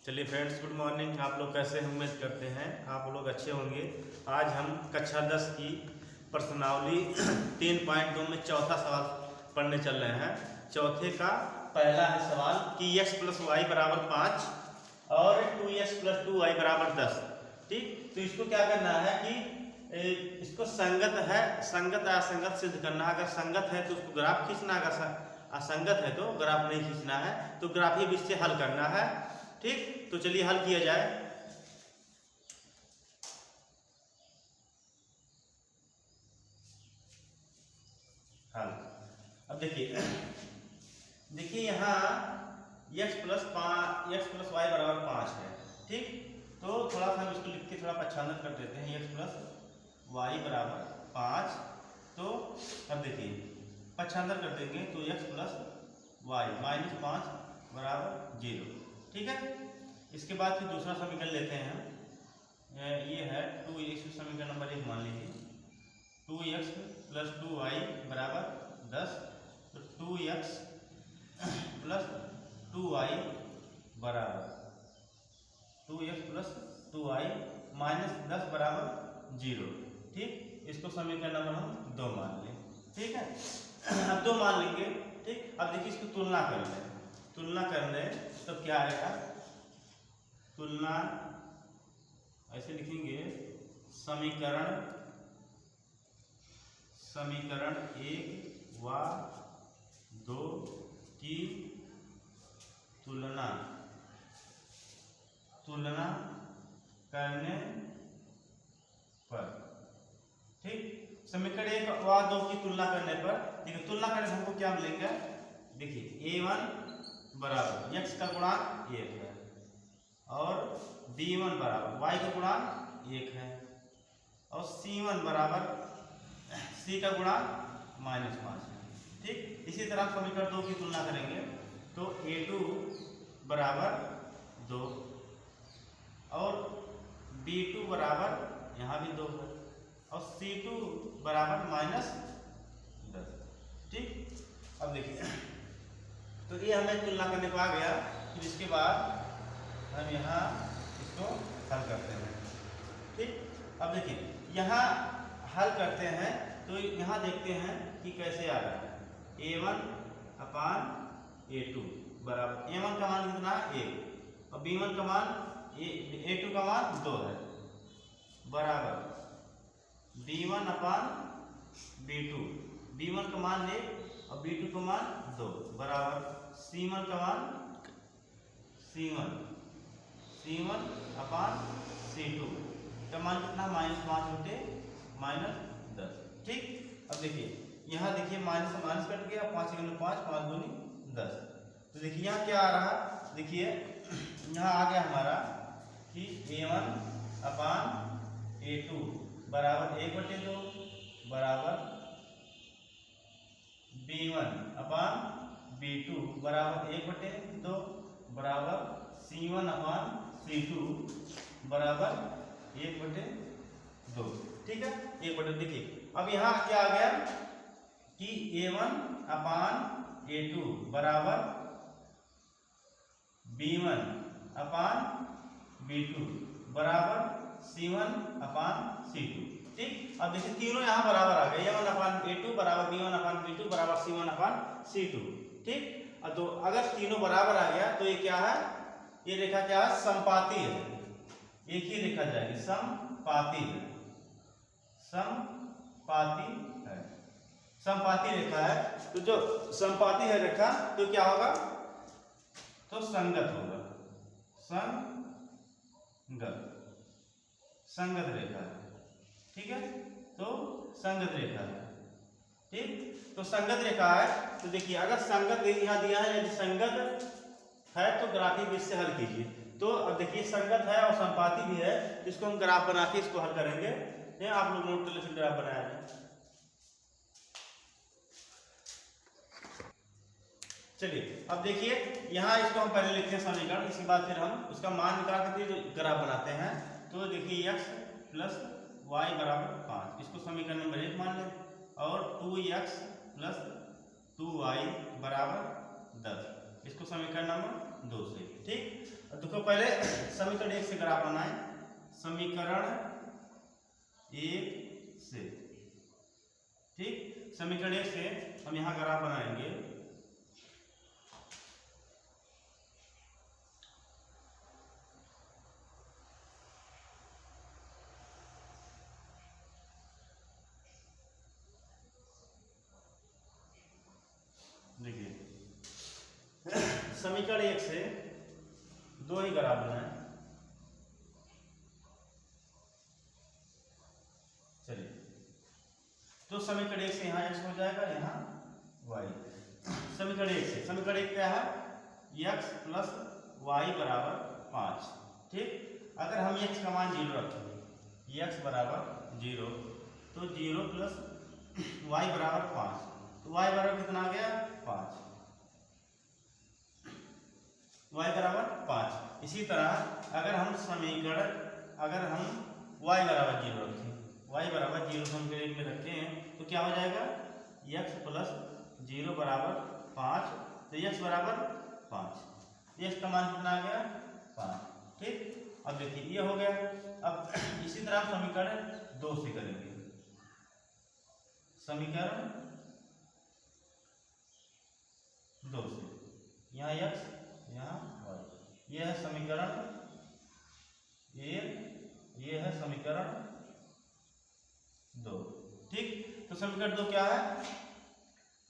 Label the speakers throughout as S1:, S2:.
S1: चलिए friends, good morning. आप लोग कैसे हैं? उम्मीद करते हैं आप लोग अच्छे होंगे। आज हम कक्षा 10 की प्रश्नावली 3.2 में चौथा सवाल पढ़ने चल रहे हैं। चौथे का पहला है सवाल कि x + y = 5 और 2x + 2y = 10। ठीक, तो इसको क्या करना है कि इसको संगत है, संगत असंगत सिद्ध करना है। अगर संगत है तो उसको ग्राफ खींचना, अगर असंगत है तो ग्राफ नहीं खींचना है। तो ग्राफ ही बीच से हल करना है। ठीक, तो चलिए हल किया जाए। हल अब देखिए यहाँ x + y = 5 है। ठीक, तो थोड़ा सा हम इसको लिख के थोड़ा पच्छादन कर देते हैं। x + y = 5। तो अब देखिए पच्छादन कर देंगे तो x + y - 5 = 0। ठीक है, इसके बाद फिर दूसरा समीकरण लेते हैं हम। ये है 2x, समीकरण नंबर 1 मान लीजिए। 2x + 2y = 10। तो 2x + 2y बराबर 2x + 2y - 10 = 0। ठीक, इसको समीकरण नंबर हम 2 मान लें। ठीक है, अब 2 मान लेंगे। ठीक, अब देखिए इसको तुलना कर लें। तुलना कर लें तो क्या आएगा? तुलना ऐसे लिखेंगे, समीकरण 1 व 2 की तुलना करने पर। ठीक, समीकरण 1 व 2 की तुलना करने पर देखिए तुलना करने हमको क्या मिलेगा। देखिए a1 बराबर x का गुणांक 1 है और b1 बराबर y का गुणांक 1 है और c1 बराबर c का गुणांक -5 है। ठीक, इसी तरह समीकरण 2 की तुलना करेंगे तो a2 बराबर 2 और b2 बराबर यहाँ भी 2 है और c2 बराबर -10। ठीक, अब देखिए तो ये हमें तुलना करने को आ गया। फिर इसके बाद हम यहाँ इसको हल करते हैं। ठीक, अब देखिए यहाँ हल करते हैं तो यहाँ देखते हैं कि कैसे आ रहा है। a1/a2 बराबर a1 का मान कितना है 1 और b1 का मान a2 का मान 2 है बराबर b1/b2। b1 का मान 1 और b2 का मान 2 बराबर c1 का मान c1/c2 का मान कितना -5 × -10। ठीक, अब देखिए यहाँ देखिए माइनस से माइनस कट गया, 5 × 5 5 दूनी 10। तो देखिए यहाँ क्या आ रहा, देखिए यहाँ आ गया हमारा कि a1/a2 बराबर 1/2 बराबर b1/b2 बराबर 1/2 बराबर c1/c2 बराबर 1/2। ठीक है, 1/2। देखिए अब यहाँ क्या आ गया कि a1/a2 बराबर b1/b2 बराबर c1/c2। ठीक, अब देखिए तीनों यहाँ बराबर आ गए। a1/a2 बराबर b1/b2 बराबर c1/c2। ठीक, तो अगर तीनों बराबर आ गया तो ये क्या है? ये रेखा क्या है? समपाती है। एक ही रेखा जाएगी, समपाती है। समपाती है, समपाती रेखा है। तो जो समपाती है रेखा तो क्या होगा? तो संगत होगा। संगत रेखा है। ठीक है, तो संगत रेखा है। ठीक, तो संगत रेखा है। तो देखिए अगर संगत यहाँ दिया है, यदि संगत है तो ग्राफी बीच से हल कीजिए। तो अब देखिए संगत है और संपाती भी है, तो इसको हम ग्राफ बना के इसको हल करेंगे। ये आप लोग नोट कर ले, फिर ग्राफ बनाया जाए। चलिए अब देखिए यहाँ इसको हम पहले लिखते हैं समीकरण, इसके बाद फिर हम उसका मान निकाल करके ग्राफ बनाते हैं। तो देखिए x + y = 5, इसको समीकरण नंबर 1 मान लें और 2x + 2y = 10, इसको समीकरण नंबर 2 से। ठीक, देखो पहले समीकरण 1 से ग्राफ बनाए। समीकरण 1 से, ठीक, समीकरण 1 से हम यहाँ ग्राफ बनाएंगे। देखिए समीकरण 1 से दो ही ग्राफ बनाए। चलिए, तो समीकरण 1 से यहाँ x हो जाएगा, यहाँ y। समीकरण 1 से, समीकरण 1 क्या है, x प्लस वाई बराबर 5, ठीक। अगर हम x का मान 0 रखें, x बराबर 0, तो 0 प्लस y बराबर 5, तो y बराबर कितना आ गया, 5, y बराबर 5। इसी तरह अगर हम समीकरण, अगर हम y बराबर 0 रखें, y बराबर 0 समीकरण में रखते हैं, तो क्या हो जाएगा, x प्लस 0 बराबर 5, तो x बराबर 5, x का मान कितना आ गया, 5, ठीक। अब देखिए ये हो गया। अब इसी तरह हम समीकरण 2 से करेंगे। समीकरण 2 से, यहाँ x, यहाँ y, ये है समीकरण 1, ये है समीकरण 2, ठीक। तो समीकरण 2 क्या है,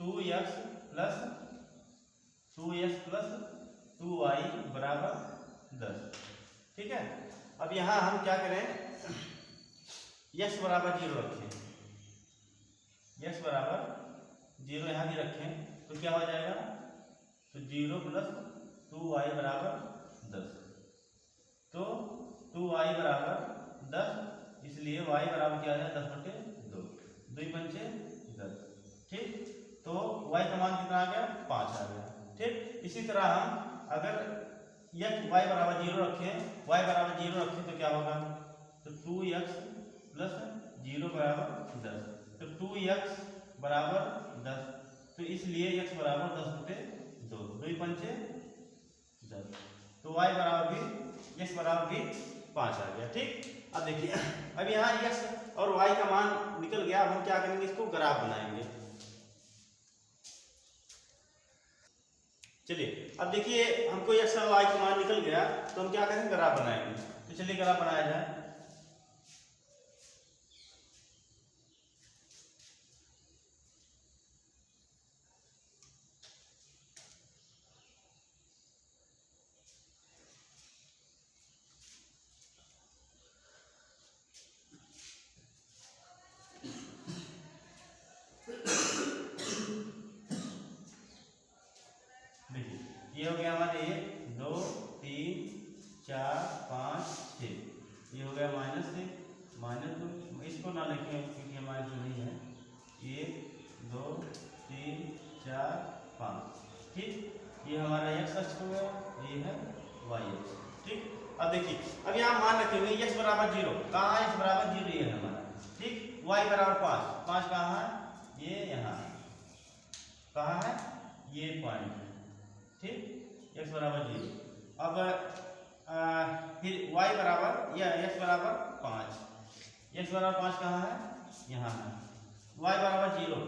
S1: 2x प्लस 2y बराबर 10, ठीक है। अब यहाँ हम क्या करें, x बराबर 0 रखें, x बराबर 0 यहाँ भी रखें, तो क्या हो जाएगा, तो 0 प्लस 2y बराबर 10, तो 2y बराबर 10, इसलिए y बराबर क्या आ जाए, 10/2, 2 पंचे 10, ठीक। तो y का मान कितना आ गया, 5 आ गया, ठीक। इसी तरह हम अगर y बराबर 0 रखें, तो क्या होगा, तो 2x प्लस 0 बराबर 10, तो 2x बराबर 10, तो इसलिए x बराबर 10/2, 2 पंचे 10, तो y बराबर भी, x बराबर भी 5 आ गया, ठीक। अब देखिए, अब यहाँ x और y का मान निकल गया। अब हम क्या करेंगे, इसको ग्राफ बनाएंगे। चलिए, अब देखिए हमको x और y का मान निकल गया, तो हम क्या करेंगे, ग्राफ बनाएंगे। तो चलिए ग्राफ बनाया जाए। ये हो गया हमारे 1 2 3 4 5 6, ये हो गया -1 -2, इसको ना लिखें क्योंकि हमारे जो नहीं है, 1 2 3 4 5, ठीक। ये हमारा x अक्ष हो गया, ये है y अक्ष, ठीक। अब देखिए, अब यहाँ मान रखेंगे x बराबर 0, कहाँ है, x बराबर 0, ये है हमारा, ठीक। y बराबर 5, 5 कहाँ है, ये यहाँ कहाँ है, ये पॉइंट है, ठीक। x बराबर 0। अब फिर y बराबर, या x बराबर 5, x बराबर 5 कहाँ है, यहाँ है, y बराबर 0,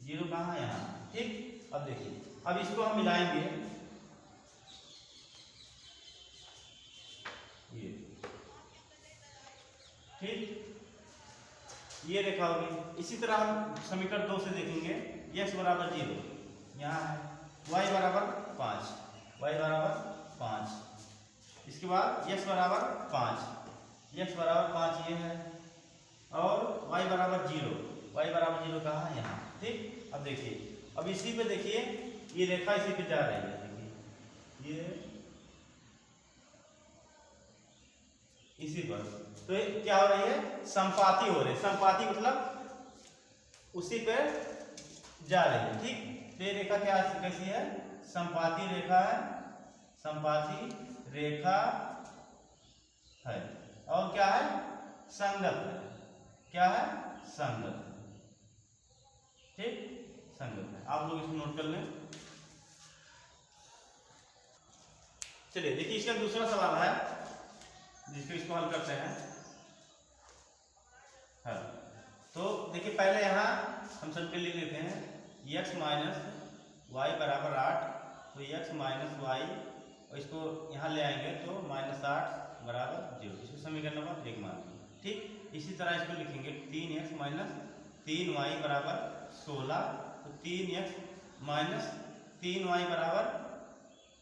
S1: 0 कहाँ है, यहाँ, ठीक। अब देखिए, अब इसको हम मिलाएंगे, ये, ठीक, ये रेखा होगी। इसी तरह हम समीकरण 2 से देखेंगे, x बराबर 0 यहाँ है, y बराबर 5, y बराबर 5, इसके बाद x बराबर 5, x बराबर 5 ये है, और y बराबर 0, y बराबर 0 कहाँ है, यहाँ, ठीक। अब देखिए, अब इसी पे देखिए, ये रेखा इसी पे जा रही है, देखिए ये इसी पर, तो क्या हो रही है, संपाती हो रही है, संपाती मतलब उसी पे जा रही है, ठीक। तो ये रेखा क्या कैसी है, संपाती रेखा है, संपाती रेखा है, और क्या है, संगत है, क्या है, संगत, ठीक, संगत है। आप लोग इसको नोट कर लें। चलिए देखिए इसका दूसरा सवाल है जिसको इसको हल करते हैं। हाँ, तो देखिए पहले यहाँ हम सबके लिख लेते हैं x माइनस वाई बराबर 8, तो x माइनस वाई और इसको यहाँ ले आएंगे तो -8 बराबर 0, इसको समीकरण नंबर 1 मान लेंगे। ठीक, इसी तरह इसको लिखेंगे 3x माइनस 3y बराबर 16, तो 3x माइनस 3y बराबर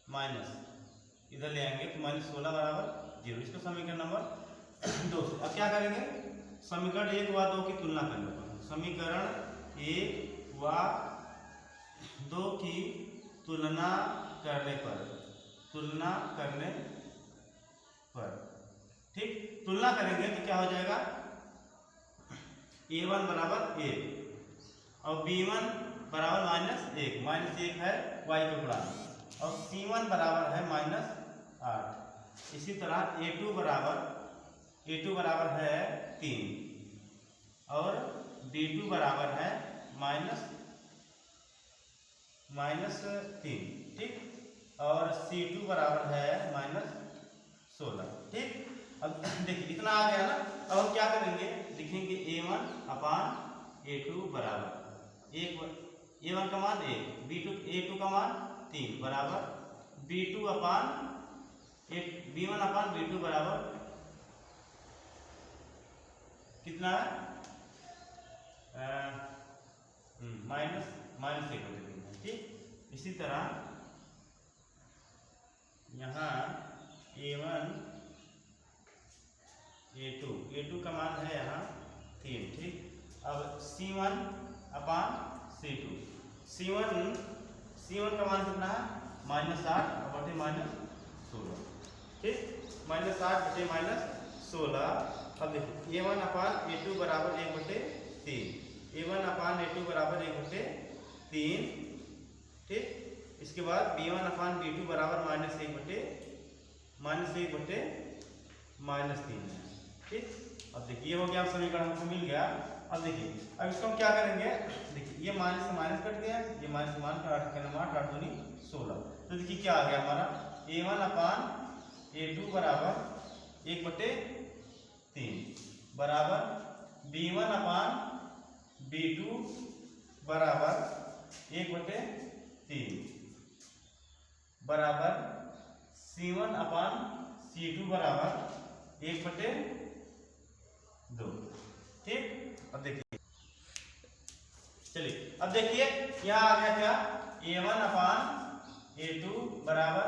S1: माइनस इधर ले आएंगे तो -16 बराबर 0, इसको समीकरण नंबर 2 से। अब क्या करेंगे, समीकरण 1 व 2 की तुलना करने पर, समीकरण 1 व 2 की तुलना करने पर, ठीक, तुलना करेंगे तो क्या हो जाएगा, a1 बराबर 1 और b1 बराबर -1, -1 है y के गुणांक, और c1 बराबर है -8। इसी तरह a2 बराबर है 3 और b2 बराबर है -3, ठीक, और c2 बराबर है -16। ठीक, अब देखिए इतना आ गया ना। अब हम क्या करेंगे, लिखेंगे a1 अपान a2 बराबर 1, a1 का मान 1, a2 का मान 3 बराबर b1 अपान b2 बराबर कितना है, -1। ठीक, इसी तरह यहाँ a1 a2 का मान है यहाँ 3। ठीक, अब c1 अपान c1 का मान कितना है, -8 बटे -16। ठीक, -8 बटे -16। अब देखिए a1 अपान a2 बराबर 1/3, a1 अपान a2 बराबर 1/3। ठीक, इसके बाद b1 अपान b2 बराबर -1/-3। ठीक, अब देखिए ये हो गया, समीकरण हमको मिल गया। अब देखिए अब इसको हम क्या करेंगे, देखिए ये माइनस से माइनस कट गया, ये माइनस से माइनस 8 दूनी 16, तो देखिए क्या आ गया हमारा, a1 अपान a2 बराबर 1/3 बराबर b1 अपान b2 बराबर 1/3 बराबर c1 अपान c2 बराबर 1/2। ठीक, अब देखिए, चलिए अब देखिए यहाँ आ गया क्या, a1 अपान a2 बराबर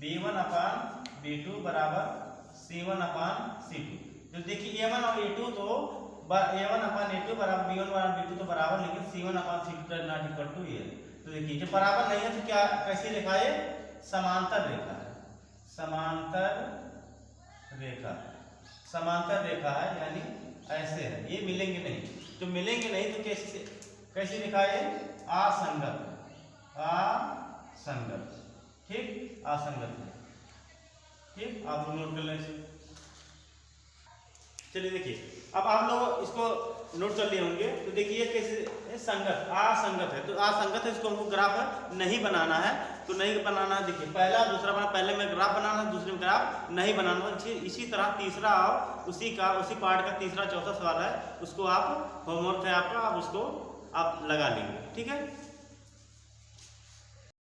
S1: b1 अपान b2 बराबर c1 अपान c2। तो देखिए a1 और a2 तो a1 अपान a2 बराबर b1 बराबर b2 तो बराबर, लेकिन c1 upon c2 not equal to ये। तो देखिए जब बराबर नहीं है तो क्या, कैसी रेखा है, समांतर रेखा है, समांतर रेखा है, यानी ऐसे है, ये मिलेंगे नहीं, तो मिलेंगे नहीं तो कैसी रेखा है, असंगत। ठीक, असंगत है। ठीक, आप नोट कर लें। चलिए देखिए अब आप लोग इसको नोट कर लिए होंगे, तो देखिए कैसे असंगत है, तो असंगत है, इसको हमको ग्राफ नहीं बनाना है, तो नहीं बनाना है। देखिए पहला दूसरा बना, पहले में ग्राफ बनाना है, दूसरे में ग्राफ नहीं बनाना है। इसी तरह तीसरा और उसी पार्ट का तीसरा चौथा सवाल है, उसको आप होमवर्क है आपका, आप उसको आप लगा लेंगे। ठीक है।